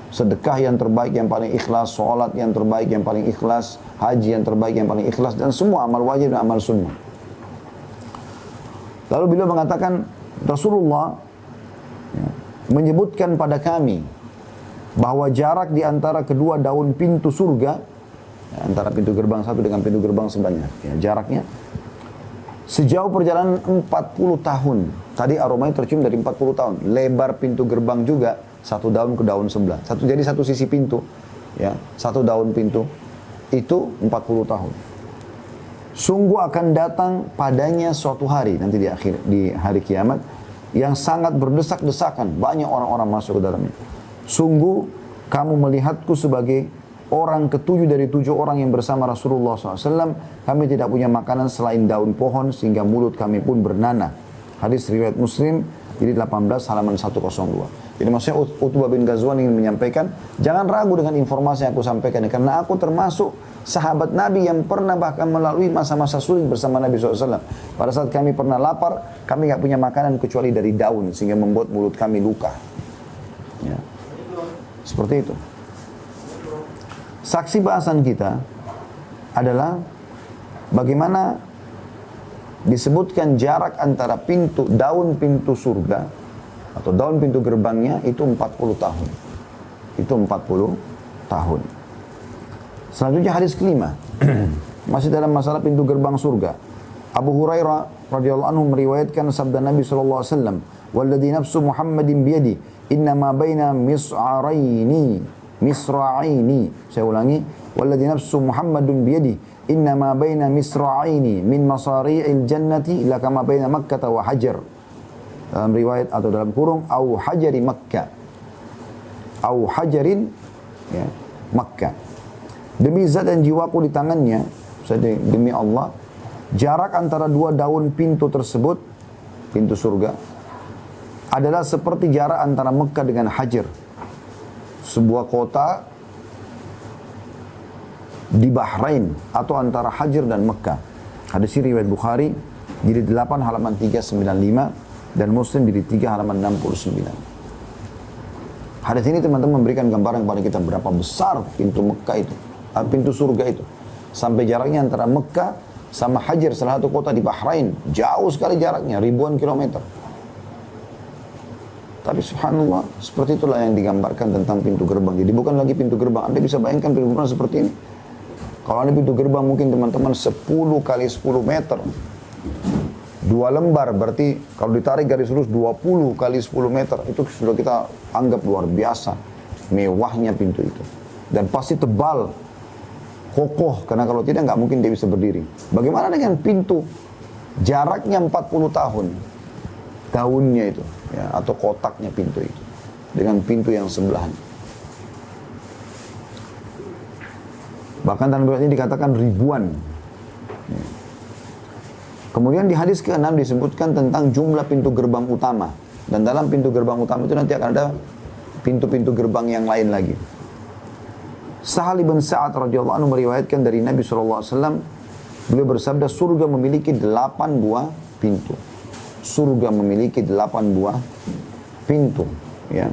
Sedekah yang terbaik, yang paling ikhlas, sholat yang terbaik, yang paling ikhlas, haji yang terbaik, yang paling ikhlas, dan semua amal wajib dan amal sunnah. Lalu beliau mengatakan, Rasulullah menyebutkan pada kami bahwa jarak di antara kedua daun pintu surga, antara pintu gerbang satu dengan pintu gerbang sebelahnya, jaraknya sejauh perjalanan 40 tahun. Tadi aromanya tercium dari 40 tahun. Lebar pintu gerbang juga satu daun ke daun sebelah. Jadi satu sisi pintu, ya, satu daun pintu itu 40 tahun. Sungguh akan datang padanya suatu hari nanti di hari kiamat yang sangat berdesak-desakan, banyak orang-orang masuk ke dalamnya. Sungguh kamu melihatku sebagai orang ketujuh dari 7 orang yang bersama Rasulullah SAW. Kami tidak punya makanan selain daun pohon sehingga mulut kami pun bernanah. Hadis riwayat Muslim, jadi 18 halaman 102. Jadi maksudnya Utbah bin Ghazwan ingin menyampaikan, jangan ragu dengan informasi yang aku sampaikan. Karena aku termasuk sahabat Nabi yang pernah bahkan melalui masa-masa sulit bersama Nabi SAW. Pada saat kami pernah lapar, kami nggak punya makanan kecuali dari daun sehingga membuat mulut kami luka. Ya. Seperti itu. Saksi bahasan kita adalah bagaimana disebutkan jarak antara daun pintu surga atau daun pintu gerbangnya itu 40 tahun. Itu 40 tahun. Selanjutnya hadis kelima. Masih dalam masalah pintu gerbang surga. Abu Hurairah radhiyallahu anhu meriwayatkan sabda Nabi sallallahu alaihi wasallam, "Walladzi nafsu Muhammadin biyadi, inna ma baina misra'aini." Saya ulangi, "Walladzi nafsu Muhammadun biyadi, inna ma baina misra'aini min masari'il jannati lakama baina Makkah wa Hajar." Dalam riwayat atau dalam kurung au hajari Makkah. Au hajarin, ya, Makkah. Demi zat dan jiwaku di tangannya, demi Allah, jarak antara dua daun pintu tersebut, pintu surga, adalah seperti jarak antara Mekah dengan Hajar, sebuah kota di Bahrain atau antara Hajar dan Mekah. Hadis riwayat Bukhari jilid 8 halaman 395 dan Muslim jilid 3 halaman 69. Hadis ini teman-teman memberikan gambaran kepada kita berapa besar pintu Mekah itu, pintu surga itu. Sampai jaraknya antara Mekah sama Hajar, salah satu kota di Bahrain, jauh sekali jaraknya, ribuan kilometer. Tapi subhanallah, seperti itulah yang digambarkan tentang pintu gerbang. Jadi bukan lagi pintu gerbang. Anda bisa bayangkan pintu gerbang seperti ini. Kalau ada pintu gerbang mungkin teman-teman 10 kali 10 meter. 2 lembar, berarti kalau ditarik garis lurus 20 kali 10 meter. Itu sudah kita anggap luar biasa mewahnya pintu itu. Dan pasti tebal, kokoh, karena kalau tidak nggak mungkin dia bisa berdiri. Bagaimana dengan pintu? Jaraknya 40 tahun. Daunnya itu, ya, atau kotaknya pintu itu dengan pintu yang sebelahnya. Bahkan dalam riwayat ini dikatakan ribuan. Ya. Kemudian di hadis ke-6 disebutkan tentang jumlah pintu gerbang utama, dan dalam pintu gerbang utama itu nanti akan ada pintu-pintu gerbang yang lain lagi. Sahal bin Sa'ad radhiyallahu anhu meriwayatkan dari Nabi SAW, beliau bersabda, surga memiliki 8 buah pintu. Surga memiliki 8 buah pintu, ya.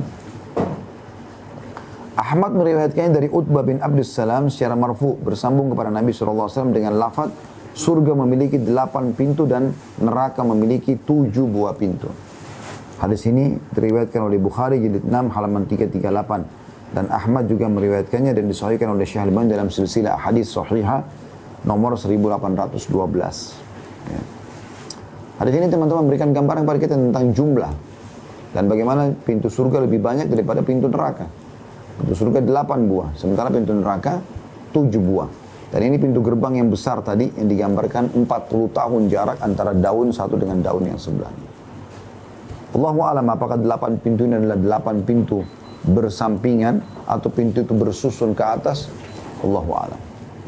Ahmad meriwayatkannya dari Utbah bin Abdus Salam secara marfu bersambung kepada Nabi SAW dengan lafaz surga memiliki 8 pintu dan neraka memiliki 7 buah pintu. Hadis ini diriwayatkan oleh Bukhari jilid 6 halaman 338 dan Ahmad juga meriwayatkannya dan disahihkan oleh Syekh Al-Albani dalam silsilah hadis sahihah nomor 1812. Ya. Hadis ini teman-teman memberikan gambaran kepada kita tentang jumlah dan bagaimana pintu surga lebih banyak daripada pintu neraka. Pintu surga 8 buah, sementara pintu neraka 7 buah. Dan ini pintu gerbang yang besar tadi yang digambarkan 40 tahun jarak antara daun satu dengan daun yang sebelahnya. Allahu a'lam apakah 8 pintu ini adalah 8 pintu bersampingan atau pintu itu bersusun ke atas. Allahu a'lam.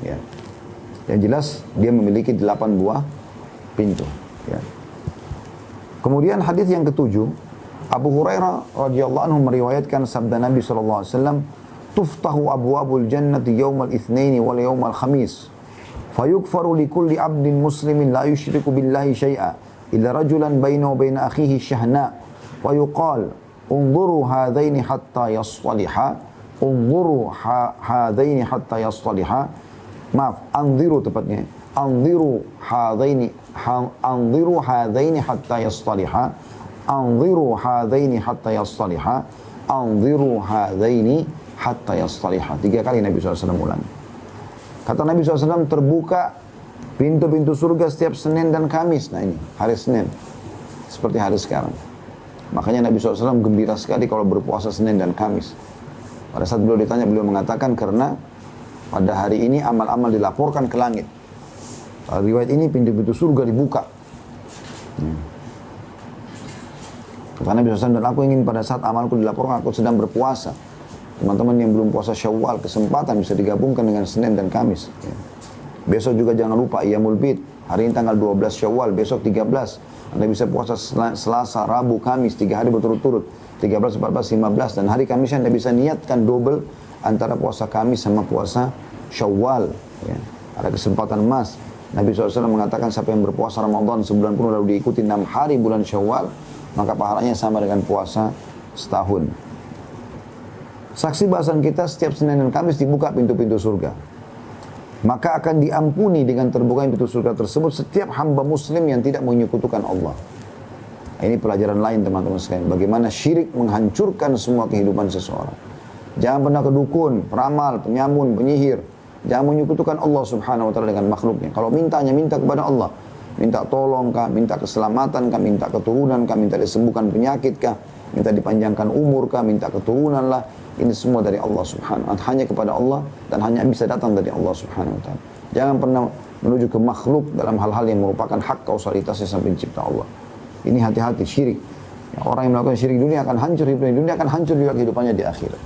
Ya. Yang jelas dia memiliki 8 buah pintu. Ya. Kemudian hadis yang ketujuh, Abu Hurairah radhiyallahu anhu meriwayatkan sabda Nabi sallallahu alaihi wasallam, "Tuftahu abwabul jannati yaumal itsnaini wal yaumal khamis, fayukfaru likulli 'abdin muslimin la yusyriku billahi syai'a, illa rajulan bainahu wa baina akhihi syahna, wa yuqal unzuru hadaini hatta yasliha, unzuru hadaini hatta yasliha." Maaf, anziru tepatnya. Anziru hadaini hatta yasliha. Anziru hadaini hatta yasliha. Anziru hadaini hatta yasliha. 3 kali Nabi SAW ulangi. Kata Nabi SAW, terbuka pintu-pintu surga setiap Senin dan Kamis. Nah ini, hari Senin. Seperti hari sekarang. Makanya Nabi SAW gembira sekali kalau berpuasa Senin dan Kamis. Pada saat beliau ditanya, beliau mengatakan karena pada hari ini amal-amal dilaporkan ke langit. Pada riwayat ini pintu-pintu surga dibuka. Kata Nabi SAW, dan aku ingin pada saat amalku dilaporkan, aku sedang berpuasa. Teman-teman yang belum puasa Syawal, kesempatan bisa digabungkan dengan Senin dan Kamis. Ya. Besok juga jangan lupa Iyamul Bid. Hari ini tanggal 12 Syawal, besok 13. Anda bisa puasa Selasa, Rabu, Kamis, 3 hari berturut-turut. 13, 14, 15. Dan hari Kamisnya Anda bisa niatkan double antara puasa Kamis sama puasa Syawal. Ya. Ada kesempatan emas. Nabi SAW mengatakan siapa yang berpuasa Ramadan sebulan penuh lalu diikuti 6 hari bulan Syawal, maka pahalanya sama dengan puasa setahun. Saksi bahasan kita setiap Senin dan Kamis dibuka pintu-pintu surga. Maka akan diampuni dengan terbukanya pintu surga tersebut setiap hamba muslim yang tidak menyekutukan Allah. Ini pelajaran lain teman-teman sekalian. Bagaimana syirik menghancurkan semua kehidupan seseorang. Jangan pernah ke dukun, peramal, penyamun, penyihir. Jangan menyekutukan Allah subhanahu wa ta'ala dengan makhluknya. Kalau mintanya, minta kepada Allah. Minta tolong kah, minta keselamatan kah, minta keturunan kah, minta disembuhkan penyakit kah, minta dipanjangkan umur kah, minta keturunan lah. Ini semua dari Allah subhanahu wa ta'ala. Hanya kepada Allah dan hanya bisa datang dari Allah subhanahu wa ta'ala. Jangan pernah menuju ke makhluk dalam hal-hal yang merupakan hak kausalitasnya sang pencipta Allah. Ini hati-hati syirik. Ya, orang yang melakukan syirik dunia akan hancur hidupnya di dunia, akan hancur juga kehidupannya di akhirat.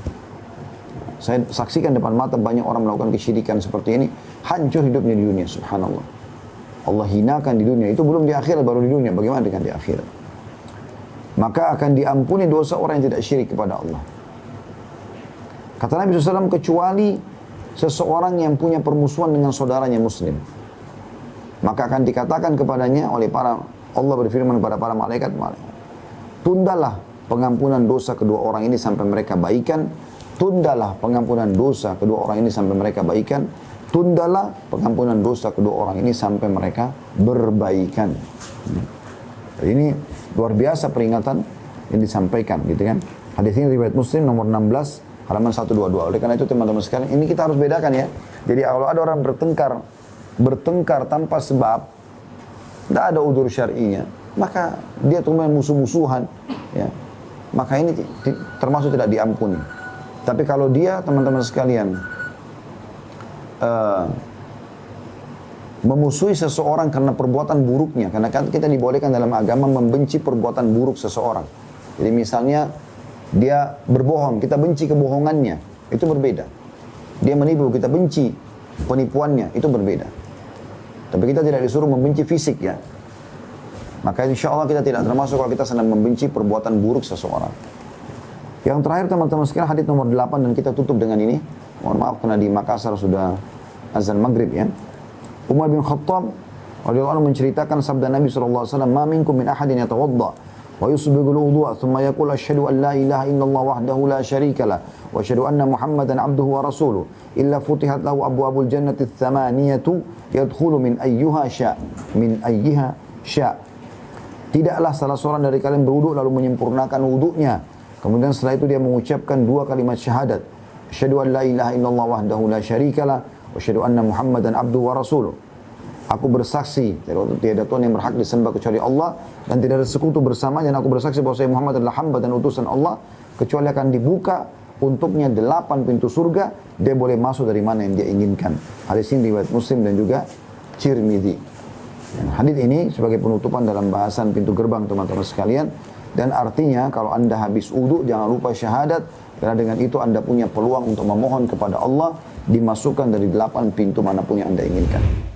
Saya saksikan depan mata banyak orang melakukan kesyirikan seperti ini, hancur hidupnya di dunia, subhanallah. Allah hinakan di dunia, itu belum di akhirat, baru di dunia. Bagaimana dengan di akhirat? Maka akan diampuni dosa orang yang tidak syirik kepada Allah. Kata Nabi SAW, kecuali seseorang yang punya permusuhan dengan saudaranya muslim. Maka akan dikatakan kepadanya oleh Allah berfirman kepada para malaikat, tundalah pengampunan dosa kedua orang ini sampai mereka baikan. Tundalah pengampunan dosa kedua orang ini sampai mereka baikan. Tundalah pengampunan dosa kedua orang ini sampai mereka berbaikan. Jadi ini luar biasa peringatan yang disampaikan, gitu kan. Hadis ini riwayat Muslim nomor 16 halaman 122. Oleh karena itu teman-teman sekalian, ini kita harus bedakan ya. Jadi kalau ada orang bertengkar tanpa sebab, tidak ada udzur syar'inya, maka dia cuma musuh-musuhan, ya. Maka ini termasuk tidak diampuni. Tapi kalau dia teman-teman sekalian memusuhi seseorang karena perbuatan buruknya, karena kan kita dibolehkan dalam agama membenci perbuatan buruk seseorang. Jadi misalnya dia berbohong, kita benci kebohongannya, itu berbeda. Dia menipu, kita benci penipuannya, itu berbeda. Tapi kita tidak disuruh membenci fisik ya. Maka insya Allah kita tidak termasuk kalau kita sedang membenci perbuatan buruk seseorang. Yang terakhir teman-teman sekalian, hadis nomor 8 dan kita tutup dengan ini. Mohon maaf karena di Makassar sudah azan maghrib ya. Umar bin Khattab radhiyallahu anhu menceritakan sabda Nabi SAW, "Ma minkum min ahadin yatawadda ويسبغ الوضوء ثم يقول أشهد أن لا إله إلا الله وحده لا شريك له وأشهد أن محمدا عبده ورسوله إلا فتحت له أبواب الجنة الثمانية يدخل من أيها شاء. Tidaklah salah seorang dari kalian berwudu lalu menyempurnakan wudunya. Kemudian setelah itu dia mengucapkan 2 kalimat syahadat. Asyhadu an la ilaha illallah wahdahu la syarikalah wa asyhadu anna Muhammadan abduhu wa rasuluh. Aku bersaksi tiada Tuhan yang berhak disembah kecuali Allah dan tidak ada sekutu bersamanya, dan aku bersaksi bahwa Muhammad adalah hamba dan utusan Allah, kecuali akan dibuka untuknya 8 pintu surga, dia boleh masuk dari mana yang dia inginkan. Hadis ini riwayat Muslim dan juga Tirmidzi. Hadis ini sebagai penutupan dalam bahasan pintu gerbang teman-teman sekalian, dan artinya kalau anda habis wudu jangan lupa syahadat, karena dengan itu anda punya peluang untuk memohon kepada Allah dimasukkan dari 8 pintu manapun yang anda inginkan.